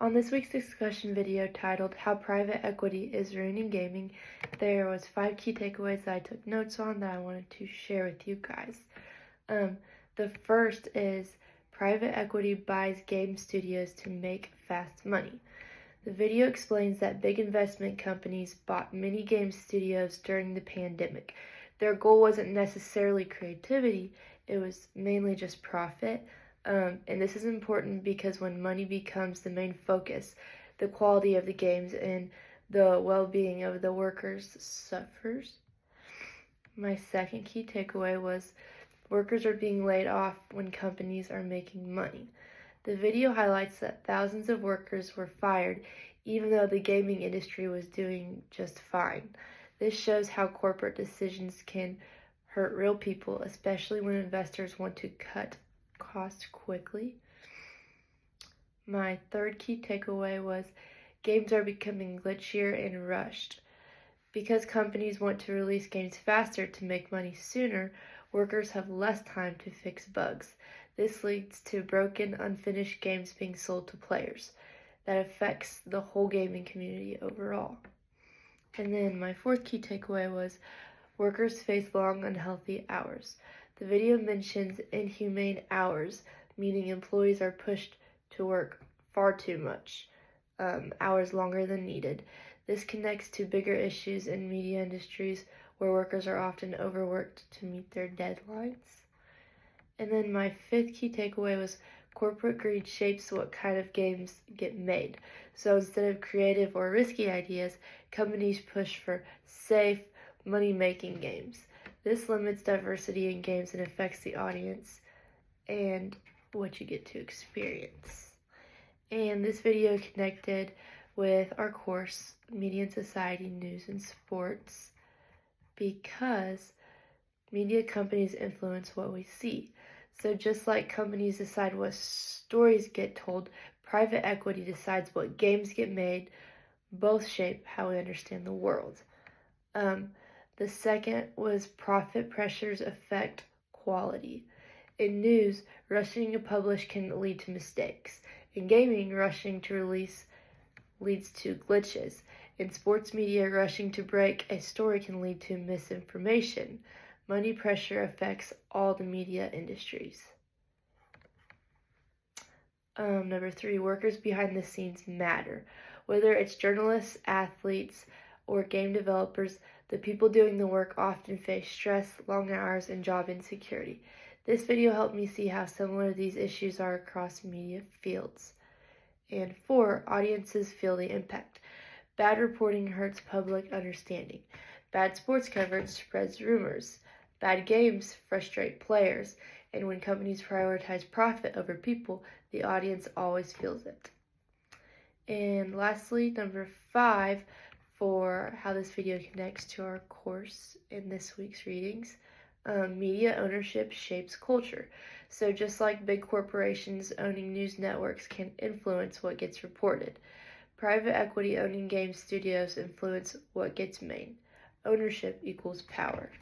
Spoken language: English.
On this week's discussion video titled How Private Equity is Ruining Gaming, there was 5 key takeaways that I took notes on that I wanted to share with you guys. The first is private equity buys game studios to make fast money. The video explains that big investment companies bought many game studios during the pandemic. Their goal wasn't necessarily creativity, it was mainly just profit. And this is important because when money becomes the main focus, the quality of the games and the well-being of the workers suffers. My second key takeaway was workers are being laid off when companies are making money. The video highlights that thousands of workers were fired even though the gaming industry was doing just fine. This shows how corporate decisions can hurt real people, especially when investors want to cut costs quickly. My third key takeaway was games are becoming glitchier and rushed. Because companies want to release games faster to make money sooner, workers have less time to fix bugs. This leads to broken, unfinished games being sold to players. That affects the whole gaming community overall. And then my fourth key takeaway was workers face long, unhealthy hours. The video mentions inhumane hours, meaning employees are pushed to work far too much, hours longer than needed. This connects to bigger issues in media industries where workers are often overworked to meet their deadlines. And then my fifth key takeaway was corporate greed shapes what kind of games get made. So instead of creative or risky ideas, companies push for safe, money-making games. This limits diversity in games and affects the audience and what you get to experience. And this video connected with our course, Media and Society, News and Sports, because media companies influence what we see. So just like companies decide what stories get told, private equity decides what games get made. Both shape how we understand the world. The second was profit pressures affect quality. In news, rushing to publish can lead to mistakes. In gaming, rushing to release leads to glitches. In sports media, rushing to break a story can lead to misinformation. Money pressure affects all the media industries. Number 3, workers behind the scenes matter. Whether it's journalists, athletes, or game developers, the people doing the work often face stress, long hours, and job insecurity. This video helped me see how similar these issues are across media fields. And 4, audiences feel the impact. Bad reporting hurts public understanding. Bad sports coverage spreads rumors. Bad games frustrate players. And when companies prioritize profit over people, the audience always feels it. And lastly, number 5, for how this video connects to our course in this week's readings, media ownership shapes culture. So just like big corporations owning news networks can influence what gets reported, private equity owning game studios influence what gets made. Ownership equals power.